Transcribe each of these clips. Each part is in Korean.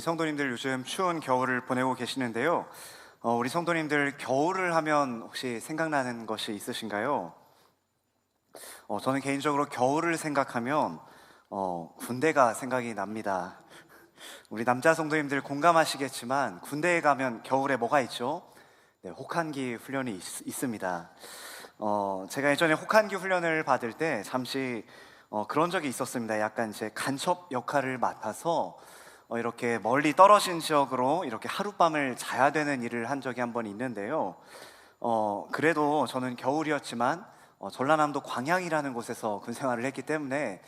우리 성도님들 요즘 추운 겨울을 보내고 계시는데요. 우리 성도님들 겨울을 하면 혹시 생각나는 것이 있으신가요? 저는 개인적으로 겨울을 생각하면 군대가 생각이 납니다. 우리 남자 성도님들 공감하시겠지만 군대에 가면 겨울에 뭐가 있죠? 네, 혹한기 훈련이 있습니다. 제가 예전에 혹한기 훈련을 받을 때 잠시 그런 적이 있었습니다. 약간 이제 간첩 역할을 맡아서 이렇게 멀리 떨어진 지역으로 이렇게 하룻밤을 자야 되는 일을 한 적이 한 번 있는데요. 그래도 저는 겨울이었지만 전라남도 광양이라는 곳에서 군 생활을 했기 때문에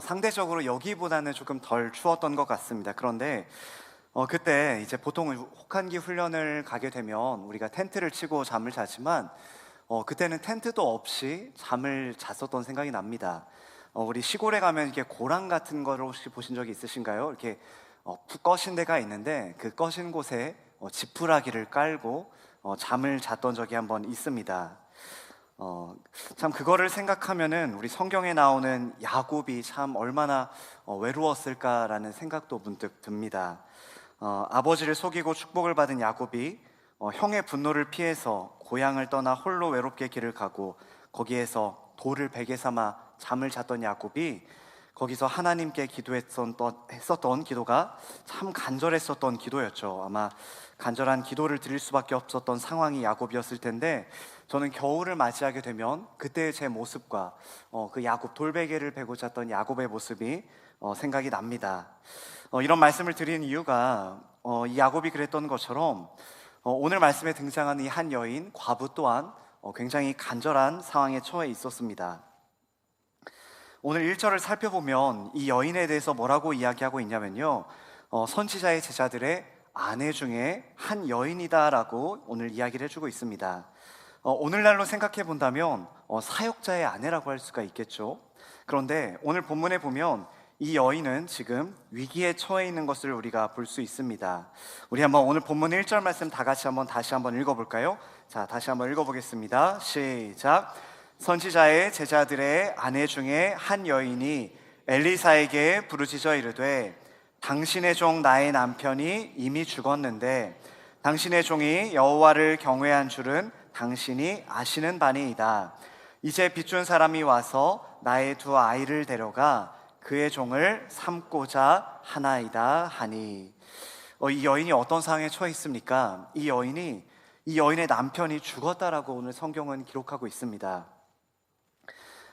상대적으로 여기보다는 조금 덜 추웠던 것 같습니다. 그런데 그때 이제 보통 혹한기 훈련을 가게 되면 우리가 텐트를 치고 잠을 자지만 그때는 텐트도 없이 잠을 잤었던 생각이 납니다. 우리 시골에 가면 이렇게 고랑 같은 거를 혹시 보신 적이 있으신가요? 이렇게 푹 꺼신 데가 있는데 그 꺼신 곳에 지푸라기를 깔고 잠을 잤던 적이 한 번 있습니다. 참 그거를 생각하면은 우리 성경에 나오는 야곱이 참 얼마나 외로웠을까라는 생각도 문득 듭니다. 아버지를 속이고 축복을 받은 야곱이 형의 분노를 피해서 고향을 떠나 홀로 외롭게 길을 가고 거기에서 돌을 베개 삼아 잠을 잤던 야곱이 거기서 하나님께 했었던 기도가 참 간절했었던 기도였죠. 아마 간절한 기도를 드릴 수밖에 없었던 상황이 야곱이었을 텐데 저는 겨울을 맞이하게 되면 그때의 제 모습과 그 야곱 돌베개를 베고 잤던 야곱의 모습이 생각이 납니다. 이런 말씀을 드리는 이유가 이 야곱이 그랬던 것처럼 오늘 말씀에 등장하는 이 한 여인 과부 또한 굉장히 간절한 상황에 처해 있었습니다. 오늘 1절을 살펴보면 이 여인에 대해서 뭐라고 이야기하고 있냐면요, 선지자의 제자들의 아내 중에 한 여인이다라고 오늘 이야기를 해주고 있습니다. 오늘날로 생각해 본다면 사역자의 아내라고 할 수가 있겠죠. 그런데 오늘 본문에 보면 이 여인은 지금 위기에 처해 있는 것을 우리가 볼 수 있습니다. 우리 한번 오늘 본문 1절 말씀 다시 한번 읽어볼까요? 자, 다시 한번 읽어보겠습니다. 시작. 선지자의 제자들의 아내 중에 한 여인이 엘리사에게 부르짖어 이르되 당신의 종 나의 남편이 이미 죽었는데 당신의 종이 여호와를 경외한 줄은 당신이 아시는 바니이다. 이제 빚준 사람이 와서 나의 두 아이를 데려가 그의 종을 삼고자 하나이다 하니. 이 여인이 어떤 상황에 처해 있습니까? 이 여인의 남편이 죽었다라고 오늘 성경은 기록하고 있습니다.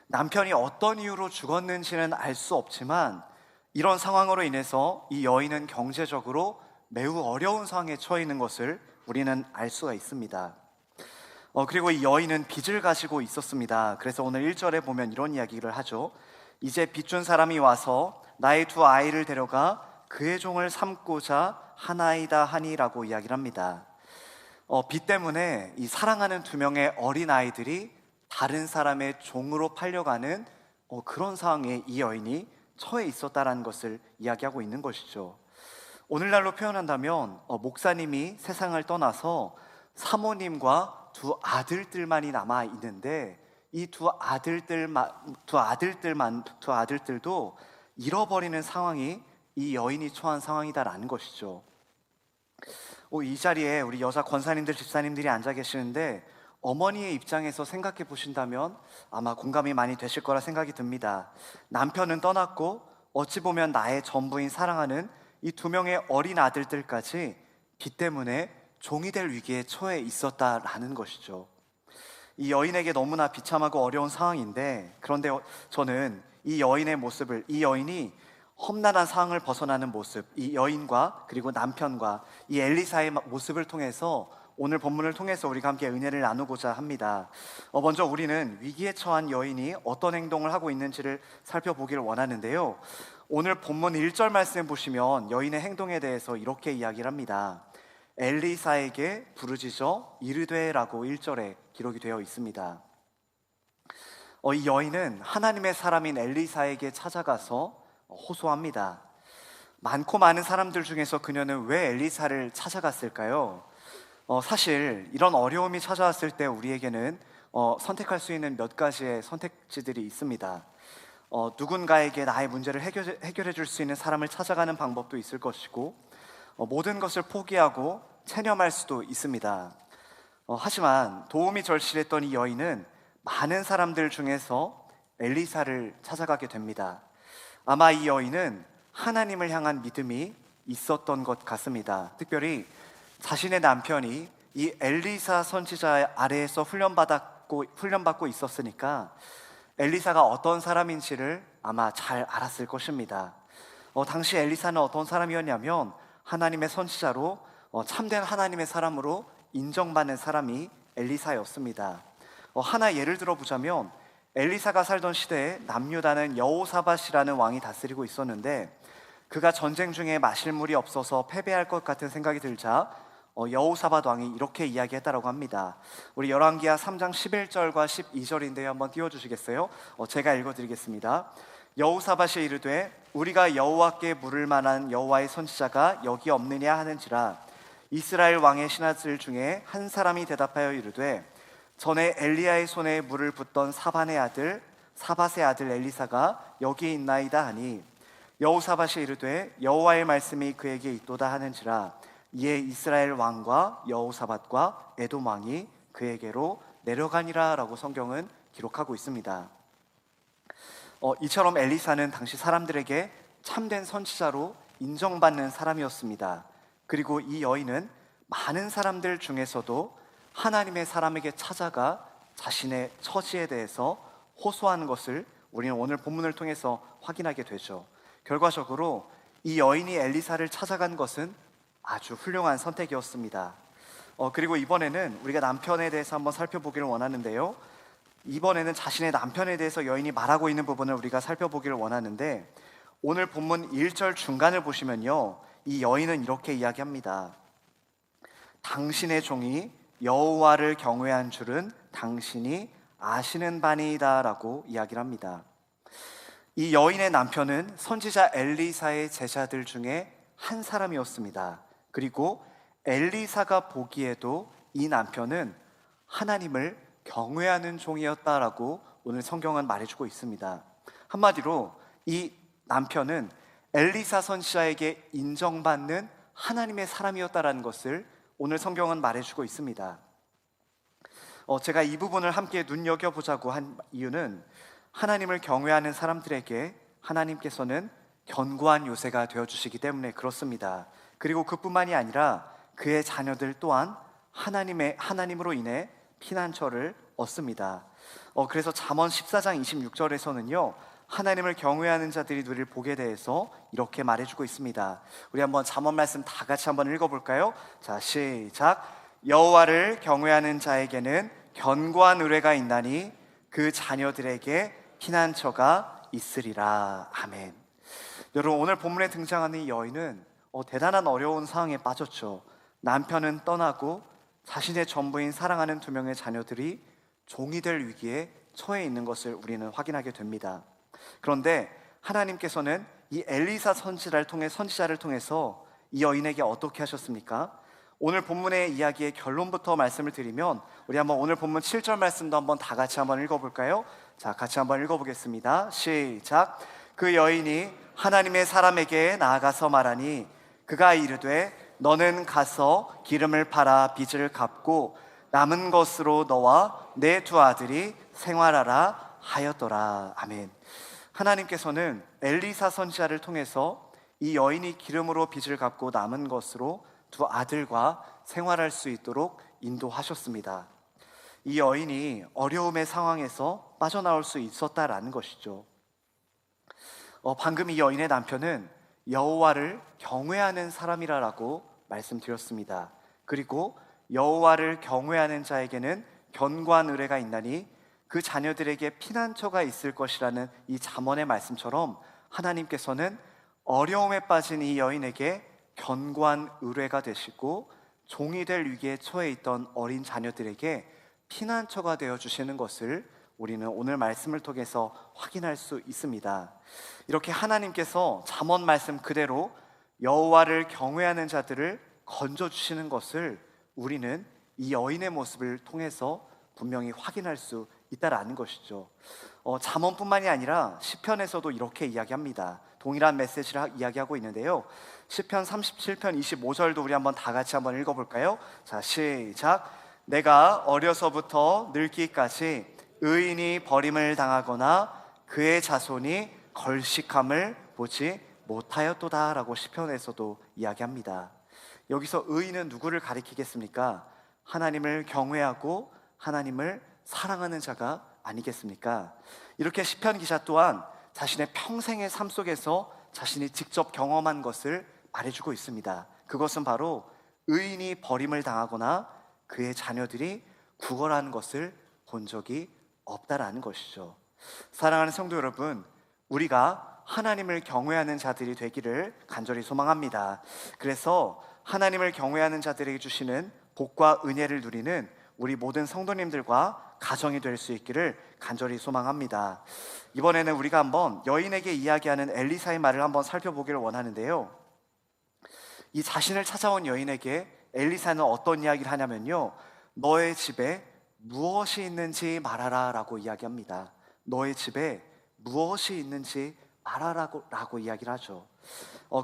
남편이 어떤 이유로 죽었는지는 알 수 없지만 이런 상황으로 인해서 이 여인은 경제적으로 매우 어려운 상황에 처해 있는 것을 우리는 알 수가 있습니다. 그리고 이 여인은 빚을 가지고 있었습니다. 그래서 오늘 1절에 보면 이런 이야기를 하죠. 이제 빚준 사람이 와서 나의 두 아이를 데려가 그의 종을 삼고자 하나이다 하니라고 이야기를 합니다. 빚 때문에 이 사랑하는 두 명의 어린 아이들이 다른 사람의 종으로 팔려가는 그런 상황에 이 여인이 처해 있었다라는 것을 이야기하고 있는 것이죠. 오늘날로 표현한다면 목사님이 세상을 떠나서 사모님과 두 아들들만이 남아 있는데 이 두 아들들도 잃어버리는 상황이 이 여인이 처한 상황이다라는 것이죠. 이 자리에 우리 여자 권사님들, 집사님들이 앉아 계시는데 어머니의 입장에서 생각해 보신다면 아마 공감이 많이 되실 거라 생각이 듭니다. 남편은 떠났고 어찌 보면 나의 전부인 사랑하는 이 두 명의 어린 아들들까지 빚 때문에 종이 될 위기에 처해 있었다라는 것이죠. 이 여인에게 너무나 비참하고 어려운 상황인데, 그런데 저는 이 여인의 모습을, 이 여인이 험난한 상황을 벗어나는 모습, 이 여인과 그리고 남편과 이 엘리사의 모습을 통해서 오늘 본문을 통해서 우리가 함께 은혜를 나누고자 합니다. 먼저 우리는 위기에 처한 여인이 어떤 행동을 하고 있는지를 살펴보기를 원하는데요, 오늘 본문 1절 말씀 보시면 여인의 행동에 대해서 이렇게 이야기를 합니다. 엘리사에게 부르짖어 이르되라고 1절에 기록이 되어 있습니다. 이 여인은 하나님의 사람인 엘리사에게 찾아가서 호소합니다. 많고 많은 사람들 중에서 그녀는 왜 엘리사를 찾아갔을까요? 사실 이런 어려움이 찾아왔을 때 우리에게는 선택할 수 있는 몇 가지의 선택지들이 있습니다. 누군가에게 나의 문제를 해결해 줄 수 있는 사람을 찾아가는 방법도 있을 것이고, 모든 것을 포기하고 체념할 수도 있습니다. 하지만 도움이 절실했던 이 여인은 많은 사람들 중에서 엘리사를 찾아가게 됩니다. 아마 이 여인은 하나님을 향한 믿음이 있었던 것 같습니다. 특별히 자신의 남편이 이 엘리사 선지자 아래에서 훈련받고 있었으니까 엘리사가 어떤 사람인지를 아마 잘 알았을 것입니다. 당시 엘리사는 어떤 사람이었냐면 하나님의 선지자로 참된 하나님의 사람으로 인정받는 사람이 엘리사였습니다. 하나 예를 들어보자면 엘리사가 살던 시대에 남유다는 여호사밧이라는 왕이 다스리고 있었는데 그가 전쟁 중에 마실 물이 없어서 패배할 것 같은 생각이 들자 여호사밧 왕이 이렇게 이야기했다라고 합니다. 우리 열왕기하 3장 11절과 12절인데요. 한번 띄워주시겠어요? 제가 읽어드리겠습니다. 여호사밧이 이르되 우리가 여호와께 물을 만한 여호와의 선지자가 여기 없느냐 하는지라 이스라엘 왕의 신하들 중에 한 사람이 대답하여 이르되 전에 엘리야의 손에 물을 붓던 사밧의 아들 엘리사가 여기 있나이다 하니 여호사밧이 이르되 여호와의 말씀이 그에게 있도다 하는지라 이에 이스라엘 왕과 여호사밧과 에돔 왕이 그에게로 내려가니라 라고 성경은 기록하고 있습니다. 이처럼 엘리사는 당시 사람들에게 참된 선지자로 인정받는 사람이었습니다. 그리고 이 여인은 많은 사람들 중에서도 하나님의 사람에게 찾아가 자신의 처지에 대해서 호소하는 것을 우리는 오늘 본문을 통해서 확인하게 되죠. 결과적으로 이 여인이 엘리사를 찾아간 것은 아주 훌륭한 선택이었습니다. 그리고 이번에는 우리가 남편에 대해서 한번 살펴보기를 원하는데요. 이번에는 자신의 남편에 대해서 여인이 말하고 있는 부분을 우리가 살펴보기를 원하는데 오늘 본문 1절 중간을 보시면요, 이 여인은 이렇게 이야기합니다. 당신의 종이 여호와를 경외한 줄은 당신이 아시는 바니이다 라고 이야기를 합니다. 이 여인의 남편은 선지자 엘리사의 제자들 중에 한 사람이었습니다. 그리고 엘리사가 보기에도 이 남편은 하나님을 경외하는 종이었다라고 오늘 성경은 말해주고 있습니다. 한마디로 이 남편은 엘리사 선지자에게 인정받는 하나님의 사람이었다라는 것을 오늘 성경은 말해주고 있습니다. 제가 이 부분을 함께 눈여겨보자고 한 이유는 하나님을 경외하는 사람들에게 하나님께서는 견고한 요새가 되어주시기 때문에 그렇습니다. 그리고 그뿐만이 아니라 그의 자녀들 또한 하나님으로 인해 피난처를 얻습니다. 그래서 잠언 14장 26절에서는요 하나님을 경외하는 자들이 누릴 복에 대해서 이렇게 말해주고 있습니다. 우리 한번 잠언 말씀 다 같이 한번 읽어볼까요? 자, 시작. 여호와를 경외하는 자에게는 견고한 의뢰가 있나니 그 자녀들에게 피난처가 있으리라. 아멘. 여러분, 오늘 본문에 등장하는 이 여인은 대단한 어려운 상황에 빠졌죠. 남편은 떠나고 자신의 전부인 사랑하는 두 명의 자녀들이 종이 될 위기에 처해 있는 것을 우리는 확인하게 됩니다. 그런데 하나님께서는 이 엘리사 선지자를 통해서 이 여인에게 어떻게 하셨습니까? 오늘 본문의 이야기의 결론부터 말씀을 드리면 우리 한번 오늘 본문 7절 말씀도 한번 다 같이 한번 읽어볼까요? 자, 같이 한번 읽어보겠습니다. 시작. 그 여인이 하나님의 사람에게 나아가서 말하니 그가 이르되 너는 가서 기름을 팔아 빚을 갚고 남은 것으로 너와 내 두 아들이 생활하라 하였더라. 아멘. 하나님께서는 엘리사 선지자를 통해서 이 여인이 기름으로 빚을 갚고 남은 것으로 두 아들과 생활할 수 있도록 인도하셨습니다. 이 여인이 어려움의 상황에서 빠져나올 수 있었다라는 것이죠. 방금 이 여인의 남편은 여호와를 경외하는 사람이라고 말씀드렸습니다. 그리고 여호와를 경외하는 자에게는 견고한 의뢰가 있나니 그 자녀들에게 피난처가 있을 것이라는 이 잠언의 말씀처럼 하나님께서는 어려움에 빠진 이 여인에게 견고한 의뢰가 되시고 종이 될 위기에 처해 있던 어린 자녀들에게 피난처가 되어 주시는 것을 우리는 오늘 말씀을 통해서 확인할 수 있습니다. 이렇게 하나님께서 잠언 말씀 그대로 여호와를 경외하는 자들을 건져 주시는 것을 우리는 이 여인의 모습을 통해서 분명히 확인할 수 있다라는 것이죠. 잠언뿐만이 아니라 시편에서도 이렇게 이야기합니다. 동일한 메시지를 이야기하고 있는데요. 시편 37편 25절도 우리 한번 다 같이 한번 읽어볼까요? 자, 시작. 내가 어려서부터 늙기까지 의인이 버림을 당하거나 그의 자손이 걸식함을 보지 못하였도다 라고 시편에서도 이야기합니다. 여기서 의인은 누구를 가리키겠습니까? 하나님을 경외하고 하나님을 사랑하는 자가 아니겠습니까? 이렇게 시편 기자 또한 자신의 평생의 삶 속에서 자신이 직접 경험한 것을 말해주고 있습니다. 그것은 바로 의인이 버림을 당하거나 그의 자녀들이 구걸하는 것을 본 적이 없다라는 것이죠. 사랑하는 성도 여러분, 우리가 하나님을 경외하는 자들이 되기를 간절히 소망합니다. 그래서 하나님을 경외하는 자들에게 주시는 복과 은혜를 누리는 우리 모든 성도님들과 가정이 될 수 있기를 간절히 소망합니다. 이번에는 우리가 한번 여인에게 이야기하는 엘리사의 말을 한번 살펴보기를 원하는데요. 이 자신을 찾아온 여인에게 엘리사는 어떤 이야기를 하냐면요, 너의 집에 무엇이 있는지 말하라 라고 이야기합니다. 너의 집에 무엇이 있는지 말하라고 이야기를 하죠.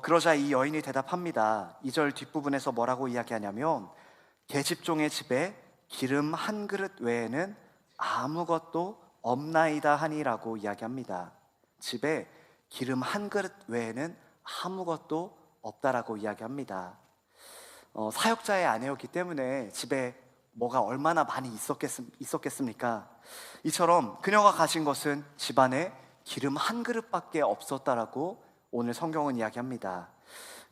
그러자 이 여인이 대답합니다. 2절 뒷부분에서 뭐라고 이야기하냐면, 계집종의 집에 기름 한 그릇 외에는 아무것도 없나이다 하니라고 이야기합니다. 집에 기름 한 그릇 외에는 아무것도 없다라고 이야기합니다. 사역자의 아내였기 때문에 집에 뭐가 얼마나 많이 있었겠습니까? 이처럼 그녀가 가진 것은 집안에 기름 한 그릇밖에 없었다라고 오늘 성경은 이야기합니다.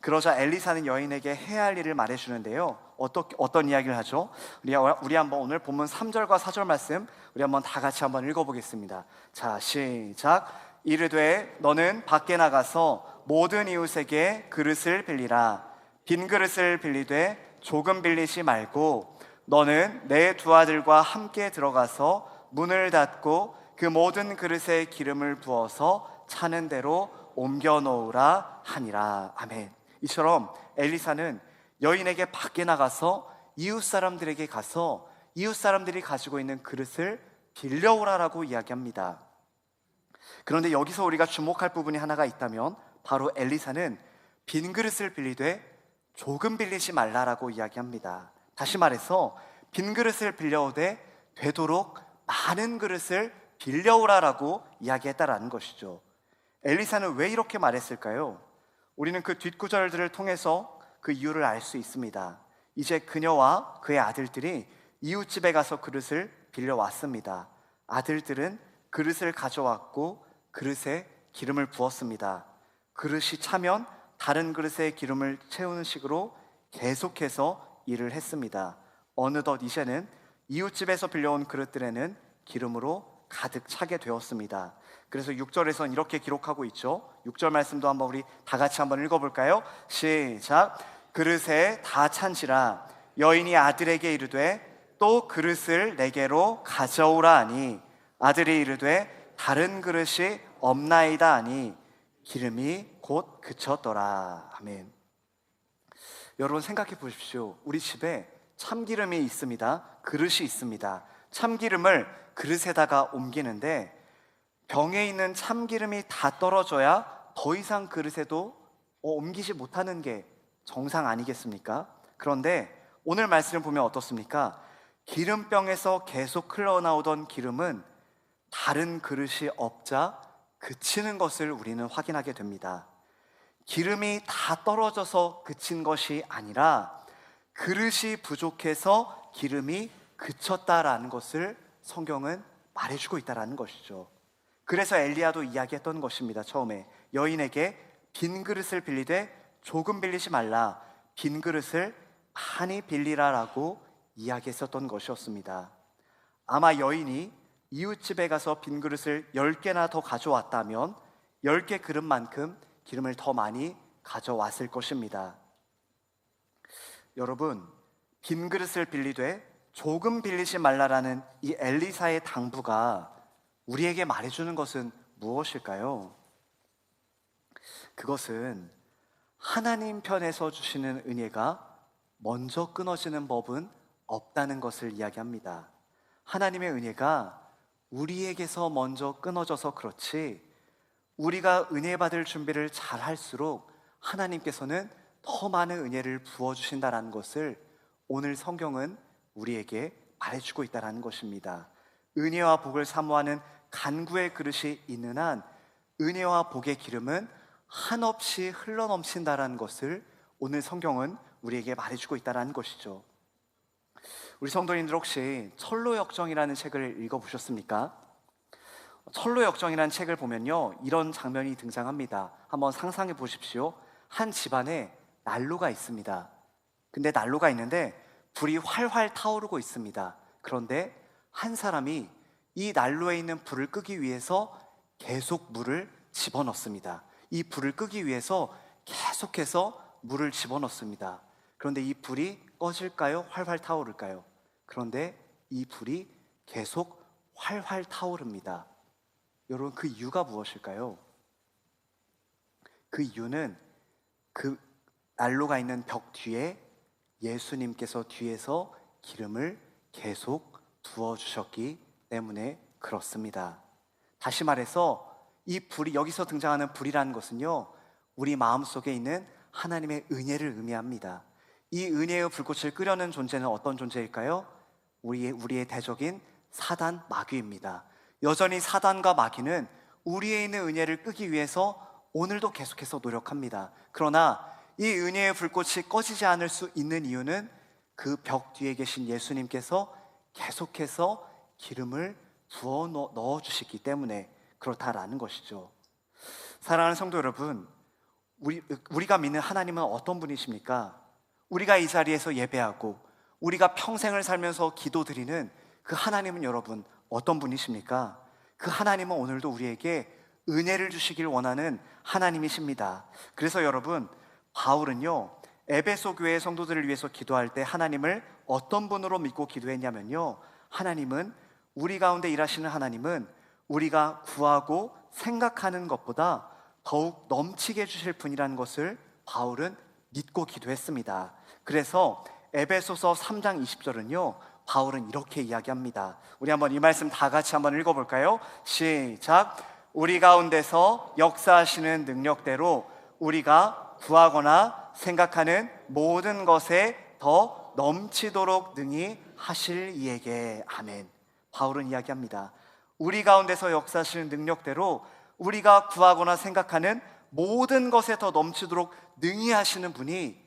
그러자 엘리사는 여인에게 해야 할 일을 말해주는데요. 어떤 이야기를 하죠? 우리 한번 오늘 본문 3절과 4절 말씀 우리 한번 다 같이 한번 읽어보겠습니다. 자, 시작. 이르되 너는 밖에 나가서 모든 이웃에게 그릇을 빌리라. 빈 그릇을 빌리되 조금 빌리지 말고 너는 내 두 아들과 함께 들어가서 문을 닫고 그 모든 그릇에 기름을 부어서 차는 대로 옮겨 놓으라 하니라. 아멘. 이처럼 엘리사는 여인에게 밖에 나가서 이웃 사람들에게 가서 이웃 사람들이 가지고 있는 그릇을 빌려오라라고 이야기합니다. 그런데 여기서 우리가 주목할 부분이 하나가 있다면 바로 엘리사는 빈 그릇을 빌리되 조금 빌리지 말라라고 이야기합니다. 다시 말해서 빈 그릇을 빌려오되 되도록 많은 그릇을 빌려오라라고 이야기했다라는 것이죠. 엘리사는 왜 이렇게 말했을까요? 우리는 그 뒷구절들을 통해서 그 이유를 알 수 있습니다. 이제 그녀와 그의 아들들이 이웃집에 가서 그릇을 빌려왔습니다. 아들들은 그릇을 가져왔고 그릇에 기름을 부었습니다. 그릇이 차면 다른 그릇에 기름을 채우는 식으로 계속해서 일을 했습니다. 어느덧 이제는 이웃집에서 빌려온 그릇들에는 기름으로 가득 차게 되었습니다. 그래서 6절에서는 이렇게 기록하고 있죠. 6절 말씀도 한번 우리 다 같이 한번 읽어볼까요? 시작. 그릇에 다 찬지라. 여인이 아들에게 이르되 또 그릇을 내게로 가져오라 하니 아들이 이르되 다른 그릇이 없나이다 하니 기름이 곧 그쳤더라. 아멘. 여러분 생각해 보십시오. 우리 집에 참기름이 있습니다. 그릇이 있습니다. 참기름을 그릇에다가 옮기는데 병에 있는 참기름이 다 떨어져야 더 이상 그릇에도 옮기지 못하는 게 정상 아니겠습니까? 그런데 오늘 말씀을 보면 어떻습니까? 기름병에서 계속 흘러나오던 기름은 다른 그릇이 없자 그치는 것을 우리는 확인하게 됩니다. 기름이 다 떨어져서 그친 것이 아니라 그릇이 부족해서 기름이 그쳤다라는 것을 성경은 말해주고 있다라는 것이죠. 그래서 엘리야도 이야기했던 것입니다. 처음에 여인에게 빈 그릇을 빌리되 조금 빌리지 말라, 빈 그릇을 많이 빌리라라고 이야기했었던 것이었습니다. 아마 여인이 이웃집에 가서 빈 그릇을 10개나 더 가져왔다면 10개 그릇만큼 기름을 더 많이 가져왔을 것입니다. 여러분, 빈 그릇을 빌리되 조금 빌리지 말라라는 이 엘리사의 당부가 우리에게 말해주는 것은 무엇일까요? 그것은 하나님 편에서 주시는 은혜가 먼저 끊어지는 법은 없다는 것을 이야기합니다. 하나님의 은혜가 우리에게서 먼저 끊어져서 그렇지 우리가 은혜 받을 준비를 잘 할수록 하나님께서는 더 많은 은혜를 부어주신다는 것을 오늘 성경은 우리에게 말해주고 있다는 것입니다. 은혜와 복을 사모하는 간구의 그릇이 있는 한 은혜와 복의 기름은 한없이 흘러넘친다는 것을 오늘 성경은 우리에게 말해주고 있다는 것이죠. 우리 성도님들 혹시 철로역정이라는 책을 읽어보셨습니까? 철로역정이라는 책을 보면요, 이런 장면이 등장합니다. 한번 상상해 보십시오. 한 집안에 난로가 있습니다. 근데 난로가 있는데 불이 활활 타오르고 있습니다. 그런데 한 사람이 이 난로에 있는 불을 끄기 위해서 계속 물을 집어넣습니다. 이 불을 끄기 위해서 계속해서 물을 집어넣습니다. 그런데 이 불이 꺼질까요? 활활 타오를까요? 그런데 이 불이 계속 활활 타오릅니다. 여러분, 그 이유가 무엇일까요? 그 이유는 그 난로가 있는 벽 뒤에 예수님께서 뒤에서 기름을 계속 부어주셨기 때문에 그렇습니다. 다시 말해서 이 불이, 여기서 등장하는 불이라는 것은요, 우리 마음속에 있는 하나님의 은혜를 의미합니다. 이 은혜의 불꽃을 끄려는 존재는 어떤 존재일까요? 우리의 대적인 사단, 마귀입니다. 여전히 사단과 마귀는 우리에 있는 은혜를 끄기 위해서 오늘도 계속해서 노력합니다. 그러나 이 은혜의 불꽃이 꺼지지 않을 수 있는 이유는 그 벽 뒤에 계신 예수님께서 계속해서 기름을 부어 넣어주시기 때문에 그렇다라는 것이죠. 사랑하는 성도 여러분, 우리가 믿는 하나님은 어떤 분이십니까? 우리가 이 자리에서 예배하고 우리가 평생을 살면서 기도드리는 그 하나님은 여러분 어떤 분이십니까? 그 하나님은 오늘도 우리에게 은혜를 주시길 원하는 하나님이십니다. 그래서 여러분, 바울은요, 에베소 교회의 성도들을 위해서 기도할 때 하나님을 어떤 분으로 믿고 기도했냐면요, 하나님은, 우리 가운데 일하시는 하나님은 우리가 구하고 생각하는 것보다 더욱 넘치게 해주실 분이라는 것을 바울은 믿고 기도했습니다. 그래서 에베소서 3장 20절은요, 바울은 이렇게 이야기합니다. 우리 한번 이 말씀 다 같이 한번 읽어볼까요? 시작. 우리 가운데서 역사하시는 능력대로 우리가 구하거나 생각하는 모든 것에 더 넘치도록 능히 하실 이에게. 아멘. 바울은 이야기합니다. 우리 가운데서 역사하시는 능력대로 우리가 구하거나 생각하는 모든 것에 더 넘치도록 능히 하시는 분이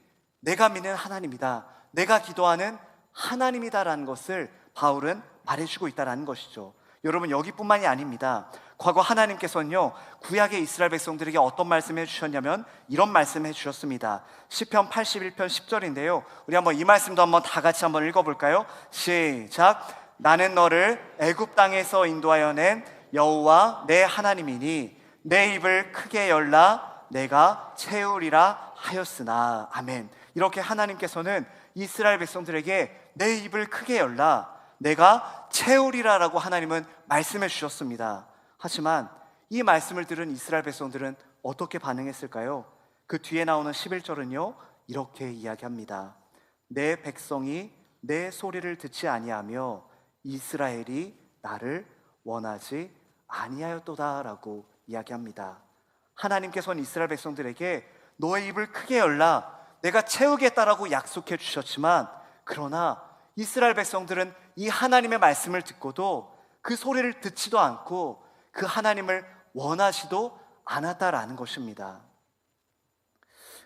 내가 믿는 하나님이다, 내가 기도하는 하나님이다라는 것을 바울은 말해주고 있다는 것이죠. 여러분, 여기뿐만이 아닙니다. 과거 하나님께서는요, 구약의 이스라엘 백성들에게 어떤 말씀을 해주셨냐면 이런 말씀을 해주셨습니다. 시편 81편 10절인데요 우리 한번 이 말씀도 한번 다 같이 한번 읽어볼까요? 시작. 나는 너를 애굽 땅에서 인도하여 낸 여호와 내 하나님이니 내 입을 크게 열라 내가 채우리라 하였으나. 아멘. 이렇게 하나님께서는 이스라엘 백성들에게 내 입을 크게 열라 내가 채우리라라고 하나님은 말씀해 주셨습니다. 하지만 이 말씀을 들은 이스라엘 백성들은 어떻게 반응했을까요? 그 뒤에 나오는 11절은요 이렇게 이야기합니다. 내 백성이 내 소리를 듣지 아니하며 이스라엘이 나를 원하지 아니하였도다라고 이야기합니다. 하나님께서는 이스라엘 백성들에게 너의 입을 크게 열라 내가 채우겠다라고 약속해 주셨지만, 그러나 이스라엘 백성들은 이 하나님의 말씀을 듣고도 그 소리를 듣지도 않고 그 하나님을 원하지도 않았다라는 것입니다.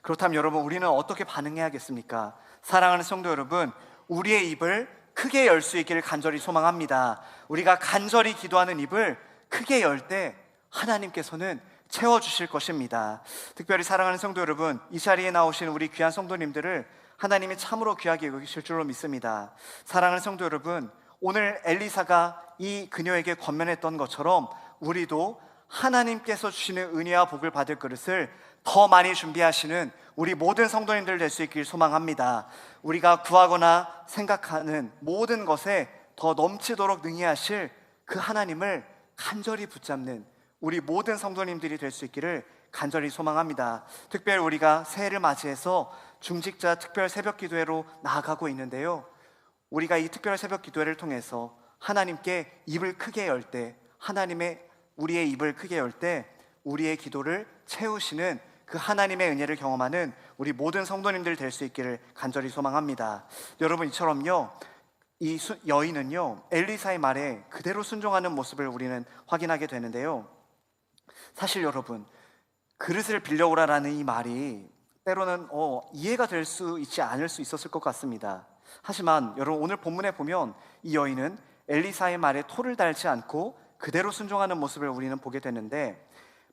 그렇다면 여러분, 우리는 어떻게 반응해야겠습니까? 사랑하는 성도 여러분, 우리의 입을 크게 열 수 있기를 간절히 소망합니다. 우리가 간절히 기도하는 입을 크게 열 때 하나님께서는 채워주실 것입니다. 특별히 사랑하는 성도 여러분, 이 자리에 나오신 우리 귀한 성도님들을 하나님이 참으로 귀하게 여기실 줄로 믿습니다. 사랑하는 성도 여러분, 오늘 엘리사가 이 그녀에게 권면했던 것처럼 우리도 하나님께서 주시는 은혜와 복을 받을 그릇을 더 많이 준비하시는 우리 모든 성도님들 될 수 있길 소망합니다. 우리가 구하거나 생각하는 모든 것에 더 넘치도록 능히 하실 그 하나님을 간절히 붙잡는 우리 모든 성도님들이 될 수 있기를 간절히 소망합니다. 특별히 우리가 새해를 맞이해서 중직자 특별 새벽 기도회로 나아가고 있는데요, 우리가 이 특별 새벽 기도회를 통해서 하나님께 입을 크게 열 때, 하나님의 우리의 입을 크게 열 때 우리의 기도를 채우시는 그 하나님의 은혜를 경험하는 우리 모든 성도님들 될 수 있기를 간절히 소망합니다. 여러분, 이처럼요, 이 여인은요 엘리사의 말에 그대로 순종하는 모습을 우리는 확인하게 되는데요, 사실 여러분, 그릇을 빌려오라라는 이 말이 때로는 이해가 될 수 있지 않을 수 있었을 것 같습니다. 하지만 여러분, 오늘 본문에 보면 이 여인은 엘리사의 말에 토를 달지 않고 그대로 순종하는 모습을 우리는 보게 되는데,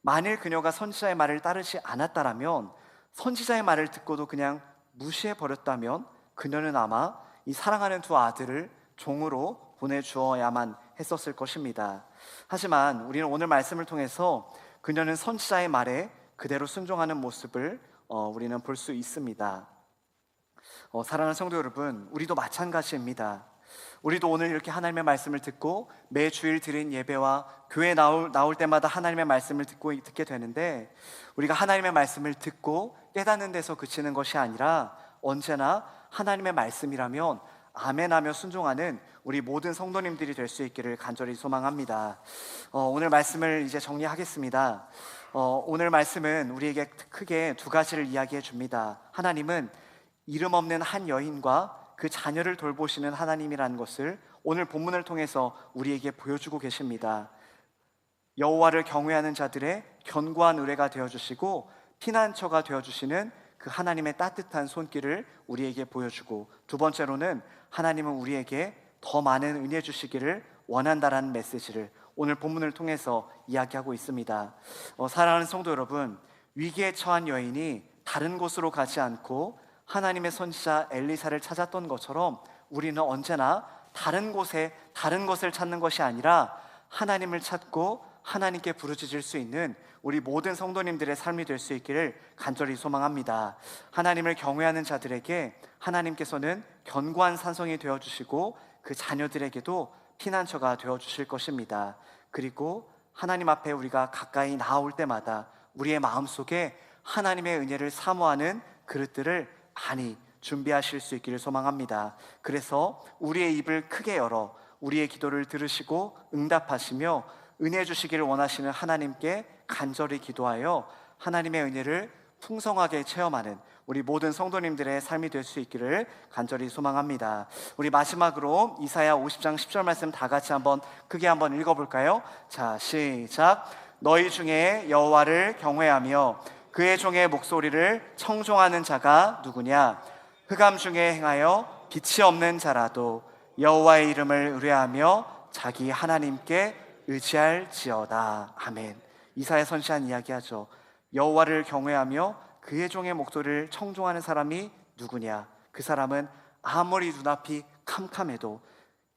만일 그녀가 선지자의 말을 따르지 않았다라면, 선지자의 말을 듣고도 그냥 무시해 버렸다면 그녀는 아마 이 사랑하는 두 아들을 종으로 보내주어야만 했었을 것입니다. 하지만 우리는 오늘 말씀을 통해서 그녀는 선지자의 말에 그대로 순종하는 모습을 우리는 볼 수 있습니다. 사랑하는 성도 여러분, 우리도 마찬가지입니다. 우리도 오늘 이렇게 하나님의 말씀을 듣고 매 주일 드린 예배와 교회 나올 때마다 하나님의 말씀을 듣게 되는데, 우리가 하나님의 말씀을 듣고 깨닫는 데서 그치는 것이 아니라 언제나 하나님의 말씀이라면 아멘하며 순종하는 우리 모든 성도님들이 될 수 있기를 간절히 소망합니다. 오늘 말씀을 이제 정리하겠습니다. 오늘 말씀은 우리에게 크게 두 가지를 이야기해 줍니다. 하나님은 이름 없는 한 여인과 그 자녀를 돌보시는 하나님이라는 것을 오늘 본문을 통해서 우리에게 보여주고 계십니다. 여호와를 경외하는 자들의 견고한 의뢰가 되어주시고 피난처가 되어주시는 그 하나님의 따뜻한 손길을 우리에게 보여주고, 두 번째로는 하나님은 우리에게 더 많은 은혜 주시기를 원한다라는 메시지를 오늘 본문을 통해서 이야기하고 있습니다. 사랑하는 성도 여러분, 위기에 처한 여인이 다른 곳으로 가지 않고 하나님의 선지자 엘리사를 찾았던 것처럼 우리는 언제나 다른 곳에 다른 것을 찾는 것이 아니라 하나님을 찾고 하나님께 부르짖을 수 있는 우리 모든 성도님들의 삶이 될 수 있기를 간절히 소망합니다. 하나님을 경외하는 자들에게 하나님께서는 견고한 산성이 되어주시고 그 자녀들에게도 피난처가 되어주실 것입니다. 그리고 하나님 앞에 우리가 가까이 나아올 때마다 우리의 마음속에 하나님의 은혜를 사모하는 그릇들을 많이 준비하실 수 있기를 소망합니다. 그래서 우리의 입을 크게 열어 우리의 기도를 들으시고 응답하시며 은혜 주시기를 원하시는 하나님께 간절히 기도하여 하나님의 은혜를 풍성하게 체험하는 우리 모든 성도님들의 삶이 될 수 있기를 간절히 소망합니다. 우리 마지막으로 이사야 50장 10절 말씀 다 같이 크게 한번 읽어볼까요? 자, 시작. 너희 중에 여호와를 경외하며 그의 종의 목소리를 청종하는 자가 누구냐? 흑암 중에 행하여 빛이 없는 자라도 여호와의 이름을 의뢰하며 자기 하나님께 의지할지어다. 아멘. 이사야 선지자는 이야기하죠. 여호와를 경외하며 그의 종의 목소리를 청종하는 사람이 누구냐? 그 사람은 아무리 눈앞이 캄캄해도,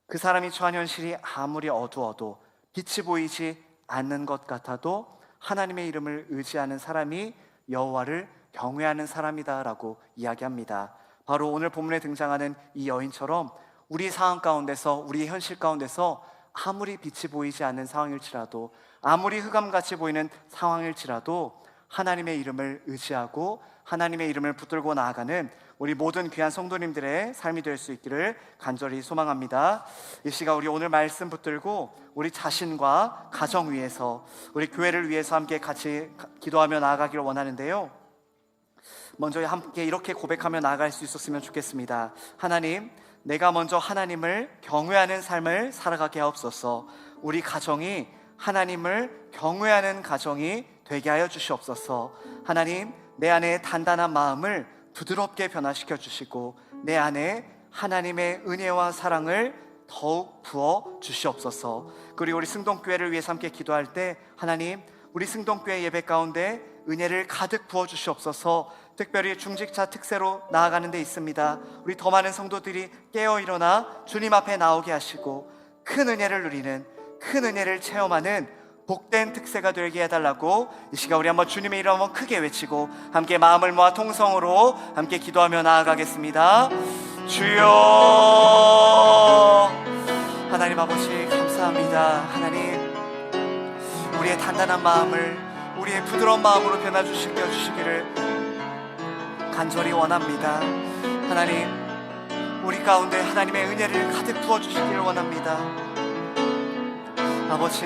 그 사람이 처한 현실이 아무리 어두워도, 빛이 보이지 않는 것 같아도 하나님의 이름을 의지하는 사람이 여호와를 경외하는 사람이다라고 이야기합니다. 바로 오늘 본문에 등장하는 이 여인처럼 우리 상황 가운데서, 우리 현실 가운데서 아무리 빛이 보이지 않는 상황일지라도, 아무리 흑암같이 보이는 상황일지라도 하나님의 이름을 의지하고 하나님의 이름을 붙들고 나아가는 우리 모든 귀한 성도님들의 삶이 될 수 있기를 간절히 소망합니다. 이 시간 우리 오늘 말씀 붙들고 우리 자신과 가정 위해서, 우리 교회를 위해서 함께 같이 기도하며 나아가기를 원하는데요, 먼저 함께 이렇게 고백하며 나아갈 수 있었으면 좋겠습니다. 하나님, 내가 먼저 하나님을 경외하는 삶을 살아가게 하옵소서. 우리 가정이 하나님을 경외하는 가정이 되게 하여 주시옵소서. 하나님, 내 안에 단단한 마음을 부드럽게 변화시켜 주시고 내 안에 하나님의 은혜와 사랑을 더욱 부어 주시옵소서. 그리고 우리 승동교회를 위해서 함께 기도할 때, 하나님, 우리 승동교회 예배 가운데 은혜를 가득 부어 주시옵소서. 특별히 중직자 특세로 나아가는 데 있습니다. 우리 더 많은 성도들이 깨어 일어나 주님 앞에 나오게 하시고 큰 은혜를 누리는, 큰 은혜를 체험하는 복된 특세가 되게 해달라고 이 시간 우리 한번 주님의 이름 한번 크게 외치고 함께 마음을 모아 통성으로 함께 기도하며 나아가겠습니다. 주여, 하나님 아버지 감사합니다. 하나님, 우리의 단단한 마음을 우리의 부드러운 마음으로 변화시켜 주시기를 간절히 원합니다. 하나님, 우리 가운데 하나님의 은혜를 가득 부어주시기를 원합니다. 아버지,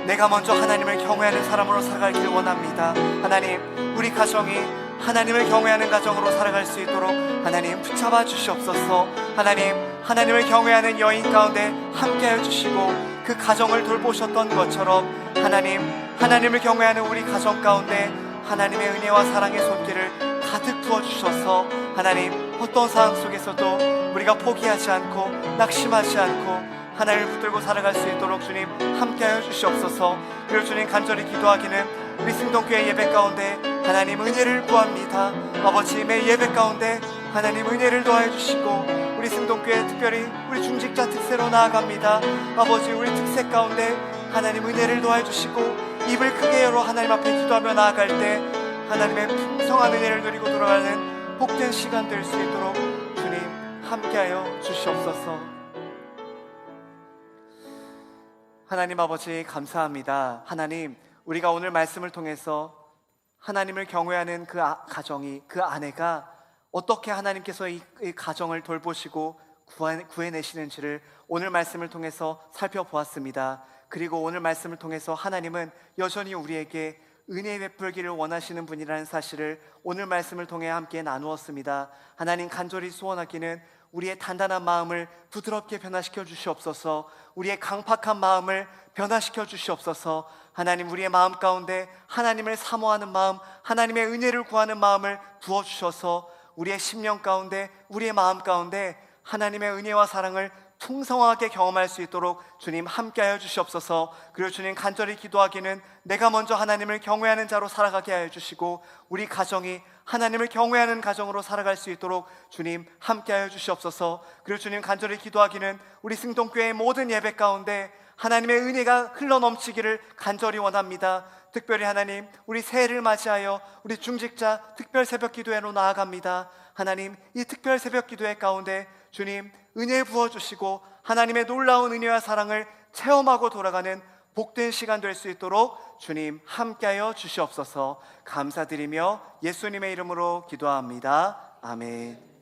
내가 먼저 하나님을 경외하는 사람으로 살아가길 원합니다. 하나님, 우리 가정이 하나님을 경외하는 가정으로 살아갈 수 있도록 하나님 붙잡아 주시옵소서. 하나님, 하나님을 경외하는 여인 가운데 함께하여 주시고 그 가정을 돌보셨던 것처럼 하나님, 하나님을 경외하는 우리 가정 가운데 하나님의 은혜와 사랑의 손길을 가득 부어주셔서 하나님, 어떤 상황 속에서도 우리가 포기하지 않고 낙심하지 않고 하나님을 붙들고 살아갈 수 있도록 주님 함께하여 주시옵소서. 그리고 주님, 간절히 기도하기는 우리 승동교회 예배 가운데 하나님 은혜를 구합니다. 아버지, 매 예배 가운데 하나님 은혜를 더하여 주시고 우리 승동교회 특별히 우리 중직자 특세로 나아갑니다. 아버지, 우리 특세 가운데 하나님 은혜를 더하여 주시고 입을 크게 열어 하나님 앞에 기도하며 나아갈 때 하나님의 풍성한 은혜를 누리고 돌아가는 복된 시간 될 수 있도록 주님 함께하여 주시옵소서. 하나님 아버지, 감사합니다. 하나님, 우리가 오늘 말씀을 통해서 하나님을 경외하는 그 가정이, 그 아내가 어떻게 하나님께서 이 가정을 돌보시고 구해내시는지를 오늘 말씀을 통해서 살펴보았습니다. 그리고 오늘 말씀을 통해서 하나님은 여전히 우리에게 은혜 베풀기를 원하시는 분이라는 사실을 오늘 말씀을 통해 함께 나누었습니다. 하나님, 간절히 소원하기는 우리의 단단한 마음을 부드럽게 변화시켜 주시옵소서. 우리의 강팍한 마음을 변화시켜 주시옵소서. 하나님, 우리의 마음 가운데 하나님을 사모하는 마음, 하나님의 은혜를 구하는 마음을 부어주셔서 우리의 심령 가운데, 우리의 마음 가운데 하나님의 은혜와 사랑을 풍성하게 경험할 수 있도록 주님 함께하여 주시옵소서. 그리고 주님, 간절히 기도하기는 내가 먼저 하나님을 경외하는 자로 살아가게 하여 주시고 우리 가정이 하나님을 경외하는 가정으로 살아갈 수 있도록 주님 함께하여 주시옵소서. 그리고 주님, 간절히 기도하기는 우리 승동교회의 모든 예배 가운데 하나님의 은혜가 흘러넘치기를 간절히 원합니다. 특별히 하나님, 우리 새해를 맞이하여 우리 중직자 특별 새벽 기도회로 나아갑니다. 하나님, 이 특별 새벽 기도회 가운데 주님 은혜 부어주시고 하나님의 놀라운 은혜와 사랑을 체험하고 돌아가는 복된 시간 될 수 있도록 주님 함께하여 주시옵소서. 감사드리며 예수님의 이름으로 기도합니다. 아멘.